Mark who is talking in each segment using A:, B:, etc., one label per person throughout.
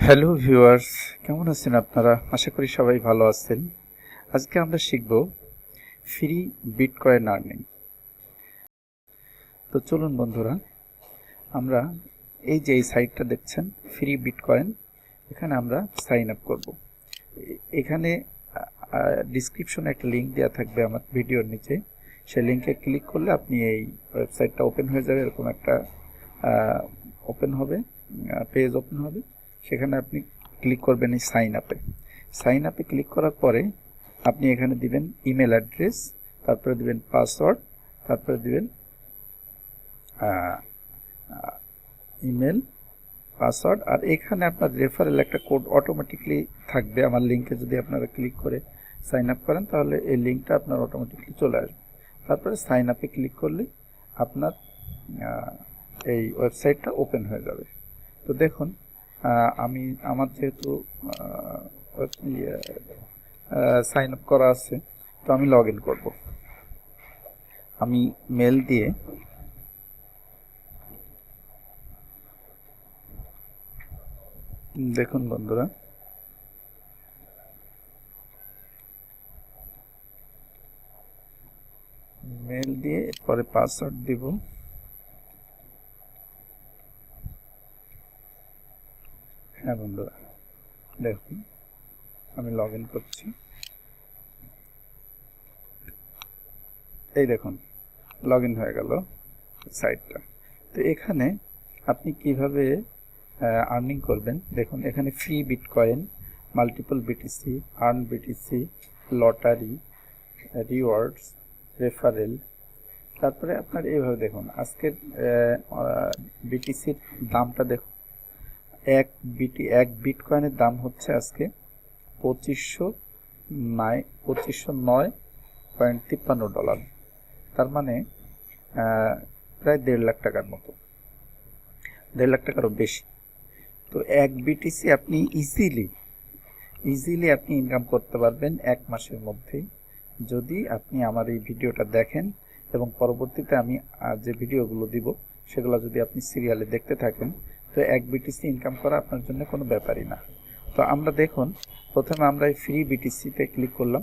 A: Hello viewers, কেমন আছেন আপনারা? আশা করি সবাই ভালো আছেন। আজকে আমরা শিখব ফ্রি বিটকয়েন আর্নিং। তো চলুন বন্ধুরা, আমরা এই সাইটটা দেখছেন ফ্রি বিটকয়েন, এখানে আমরা সাইন আপ করব। এখানে ডিসক্রিপশনে একটা লিঙ্ক দেওয়া থাকবে আমার ভিডিওর নিচে। সেই লিঙ্কে ক্লিক করলে আপনি এই ওয়েবসাইটটা ওপেন হয়ে যাবে। এরকম একটা ওপেন হবে, পেজ ওপেন হবে। সেখানে আপনি ক্লিক করবেন এই সাইন আপে ক্লিক করার পরে আপনি এখানে দিবেন ইমেল অ্যাড্রেস, তারপরে দিবেন পাসওয়ার্ড, তারপরে দিবেন ইমেল পাসওয়ার্ড। আর এখানে আপনার রেফারেল একটা কোড অটোমেটিকলি থাকবে। আমার লিঙ্কে যদি আপনারা ক্লিক করে সাইন আপ করেন তাহলে এই লিঙ্কটা আপনার অটোমেটিকলি চলে আসবে। তারপরে সাইন আপে ক্লিক করলে আপনার এই ওয়েবসাইটটা ওপেন হয়ে যাবে। তো দেখুন, আমি আমার যেহেতু সাইন আপ করা আছে, তো আমি লগ ইন করবো। আমি মেল দিয়ে দেখুন বন্ধুরা, মেল দিয়ে এরপরে পাসওয়ার্ড দিব। হ্যাঁ বন্ধুরা, দেখুন আমি লগ ইন করছি। এই দেখুন লগ ইন হয়ে গেল সাইটটা। তো এখানে আপনি কিভাবে আর্নিং করবেন দেখুন। এখানে free bitcoin, multiple BTC, earn BTC, lottery, rewards, referral. তারপরে আপনার এইভাবে দেখুন আজকের বিটিসির দামটা দেখুন। এক বিটকয়েনের দাম হচ্ছে আজকে 2509.53 ডলার। তার মানে প্রায় 1.5 লাখ টাকার মতো, 1.5 লাখ টাকারও বেশি। তো এক বিটিসি আপনি ইজিলি আপনি ইনকাম করতে পারবেন 1 মাসের মধ্যেই, যদি আপনি আমার এই ভিডিওটা দেখেন এবং পরবর্তীতে আমি যে ভিডিওগুলো দিব সেগুলো যদি আপনি সিরিয়ালে দেখতে থাকেন, তো এক বিটিসি ইনকাম করা আপনার জন্য কোনো ব্যাপারই না। তো আমরা দেখুন, প্রথমে আমরা এই ফ্রি বিটিসিতে ক্লিক করলাম।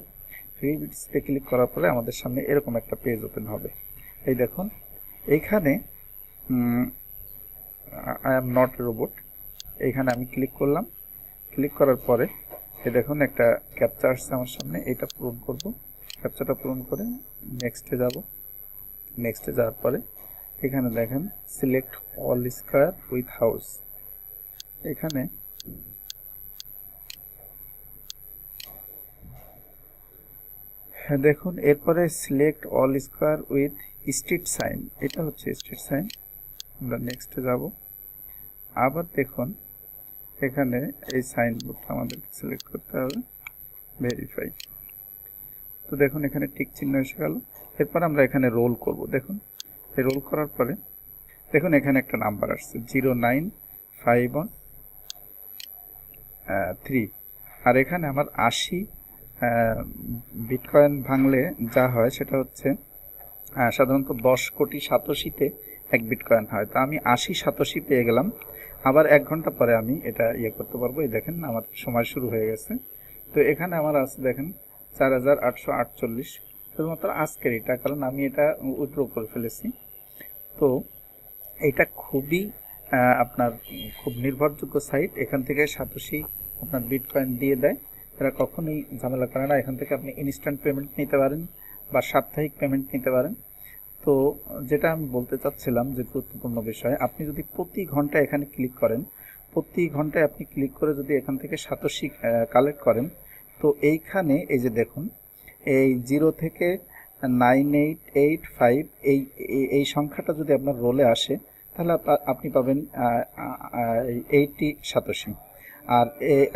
A: ফ্রি বিটিসিতে ক্লিক করার পরে আমাদের সামনে এরকম একটা পেজ ওপেন হবে। এই দেখুন এইখানে I am not a robot, এইখানে আমি ক্লিক করলাম। ক্লিক করার পরে এই দেখুন একটা ক্যাপচা আসছে আমার সামনে, এটা পূরণ করব। ক্যাপচাটা পূরণ করে নেক্সটে যাব। নেক্সটে যাওয়ার পরে এখানে দেখেন select all square with house. এখানে দেখুন এরপরে select all square with street sign, এটা হচ্ছে স্ট্রিট সাইন। আমরা নেক্সটে যাব। আবার দেখুন এখানে এই সাইনবোর্ডটা আমাদেরকে সিলেক্ট করতে হবে, ভেরিফাই। তো দেখুন এখানে টিক চিহ্ন এসে গেল। এরপর আমরা এখানে রোল করব। দেখুন এই রোল করার পরে দেখুন এখানে একটা নাম্বার আসছে 09513। আর এখানে আমার 80 বিটকয়েন ভাঙলে যা হয় সেটা হচ্ছে সাধারণত 10 কোটি সাতোশিতে 1 বিটকয়েন হয়। তো আমি 80 সাতোশি পেয়ে গেলাম। আবার 1 ঘন্টা পরে আমি এটা করতে পারবো। এই দেখেন আমার সময় শুরু হয়ে গেছে। তো এখানে আমার আছে দেখেন 4848, শুধুমাত্র আজকের এটা, কারণ আমি এটা উইথড্র করে ফেলেছি। তো এটা খুবই আপনার খুব নির্ভরযোগ্য সাইট। এখান থেকে সাতোশি আপনার বিটকয়েন দিয়ে দেয়। এরা কখনোই ঝামেলা করে না। এখান থেকে আপনি ইনস্ট্যান্ট পেমেন্ট নিতে পারেন বা সাপ্তাহিক পেমেন্ট নিতে পারেন। তো যেটা আমি বলতে চাচ্ছিলাম যে গুরুত্বপূর্ণ বিষয়, আপনি যদি প্রতি ঘন্টায় এখানে ক্লিক করেন, প্রতি ঘন্টায় আপনি ক্লিক করে যদি এখান থেকে সাতোশি কালেক্ট করেন, তো এইখানে এই যে দেখুন এই 0 থেকে 9885 এই সংখ্যাটা যদি আপনার রোলে আসে, তাহলে আপনি পাবেন 80 সাতোশি। আর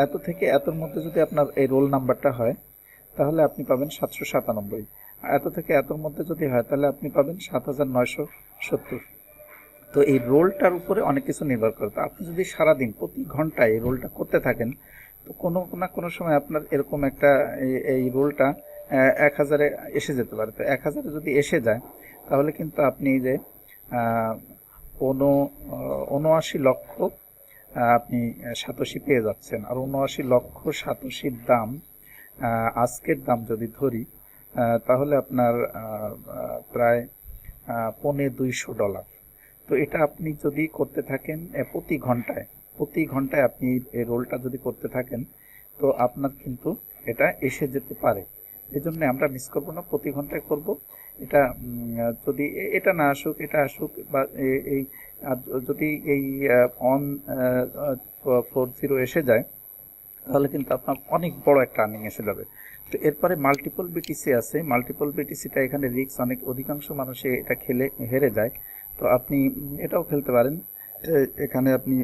A: এত থেকে এতর মধ্যে যদি আপনার এই রোল নাম্বারটা হয় তাহলে আপনি পাবেন 797। এত থেকে এতর মধ্যে যদি হয় তাহলে আপনি পাবেন 7970। তো এই রোলটার উপরে অনেক কিছু নির্ভর করে। তো আপনি যদি সারাদিন প্রতি ঘন্টায় এই রোলটা করতে থাকেন, তো কোনো না কোনো সময় আপনার এরকম একটা এই রোলটা 1000-এ এসে যেতে পারে। তো 1000-এ যদি এসে যায় তাহলে কিন্তু আপনি যে 79 লক্ষ আপনি সাতোশি পেয়ে যাচ্ছেন। আর ৭৯ লক্ষ সাতোশির দাম, আজকের দাম যদি ধরি, তাহলে আপনার প্রায় $২৫০। তো এটা আপনি যদি করতে থাকেন প্রতি ঘন্টায় আপনি এই রোলটা যদি করতে থাকেন, তো আপনার কিন্তু এটা এসে যেতে পারে। এই জন্য আমরা মিস করবো না, প্রতি ঘন্টায় করব। এটা যদি এটা না আসুক, এটা আসুক, বা এই যদি এই 140 এসে যায়, তাহলে কিন্তু আপনার অনেক বড় একটা আর্নিং এসে যাবে। তো এরপরে মাল্টিপল বিটিসি আছে। মাল্টিপল বিটিসিটা এখানে রিস্ক অধিকাংশ মানুষে এটা খেলে হেরে যায়। তো আপনি এটাও খেলতে পারেন। এখানে আপনি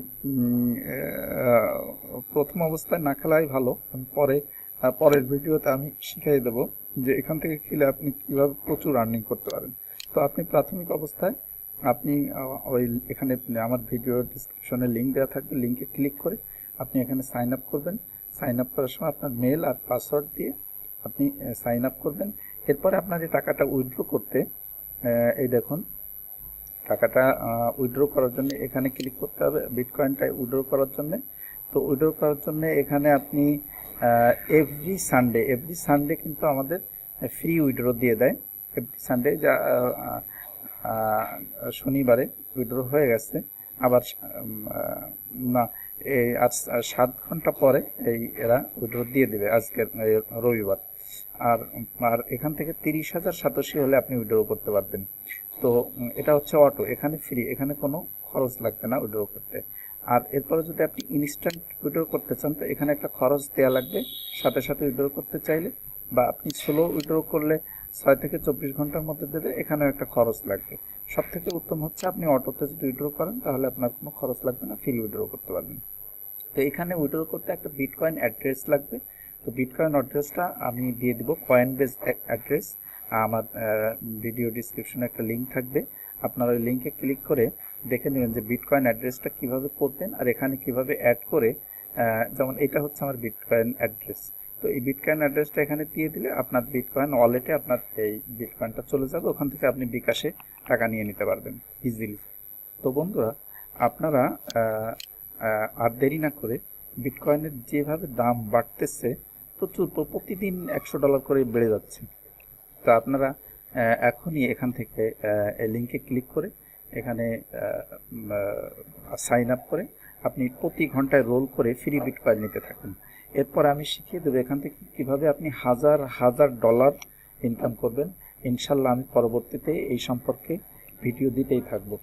A: প্রথম অবস্থায় না খেলাই ভালো। পরের ভিডিওতে আমি শিখিয়ে দেবো যে এখান থেকে খেলে আপনি কীভাবে প্রচুর আর্নিং করতে পারেন। তো আপনি প্রাথমিক অবস্থায় আপনি ওই এখানে আমার ভিডিও ডিসক্রিপশনে লিঙ্ক দেওয়া থাকবে, লিঙ্কে ক্লিক করে আপনি এখানে সাইন আপ করবেন। সাইন আপ করার সময় আপনার মেল আর পাসওয়ার্ড দিয়ে আপনি সাইন আপ করবেন। এরপরে আপনার এই টাকাটা উইথড্র করতে, এই দেখুন টাকাটা উইথড্র করার জন্য এখানে ক্লিক করতে হবে, বিটকয়েনটা উইথড্র করার জন্য। তো উইথড্র করার জন্য এখানে আপনি এভরি সানডে কিন্তু আমাদের ফ্রি উইথড্র দিয়ে দেয়। এভরি সানডে, যা শনিবারে উইথড্র হয়ে গেছে। আবার না, এই আজ 7 ঘন্টা পরে এরা উইথড্র দিয়ে দেবে, আজকের রবিবার। আর এখান থেকে 30,000 সাতোশি হলে আপনি উইথড্র করতে পারবেন। তো এটা হচ্ছে অটো, এখানে ফ্রি, এখানে কোনো খরচ লাগবে না উইথড্র করতে। আর এরপরে যদি আপনি ইনস্ট্যান্ট উইথড্র করতে চান, তো এখানে একটা খরচ দেওয়া লাগবে সাথে সাথে উইথড্র করতে চাইলে, বা আপনি স্লো উইথড্র করলে 6 থেকে 24 ঘন্টার মধ্যে দেবে, এখানেও একটা খরচ লাগবে। সব থেকে উত্তম হচ্ছে আপনি অটোতে যদি উইথড্র করেন, তাহলে আপনার কোনো খরচ লাগবে না, ফ্রি উইথড্র করতে পারবেন। তো এখানে উইথড্র করতে একটা বিটকয়েন অ্যাড্রেস লাগবে। তো বিটকয়েন অ্যাড্রেসটা আমি দিয়ে দিব, কয়েনবেজ অ্যাড্রেস। আমার ভিডিও ডিসক্রিপশনে একটা লিঙ্ক থাকবে, আপনারা ওই লিঙ্কে ক্লিক করে দেখে নেবেন যে বিটকয়েন অ্যাড্রেসটা কীভাবে করবেন আর এখানে কীভাবে অ্যাড করে। যেমন এটা হচ্ছে আমার বিটকয়েন অ্যাড্রেস। তো এই বিটকয়েন অ্যাড্রেসটা এখানে দিয়ে দিলে আপনার বিটকয়েন ওয়ালেটে আপনার এই বিটকয়েনটা চলে যাবে, ওখান থেকে আপনি বিকাশে টাকা নিয়ে নিতে পারবেন ইজিলি। তো বন্ধুরা, আপনারা আর দেরি না করে, বিটকয়েনের যেভাবে দাম বাড়তেছে প্রচুর, প্রতিদিন $100 করে বেড়ে যাচ্ছে। তো আপনারা এখনই এখান থেকে লিঙ্কে ক্লিক করে এখানে সাইন আপ করে আপনি প্রতি ঘন্টায় রোল করে ফ্রি বিটকয়েন নিতে থাকুন। এরপর আমি শিখিয়ে দেবো এখান থেকে কীভাবে আপনি হাজার হাজার ডলার ইনকাম করবেন। ইনশাল্লাহ আমি পরবর্তীতে এই সম্পর্কে ভিডিও দিতেই থাকবো।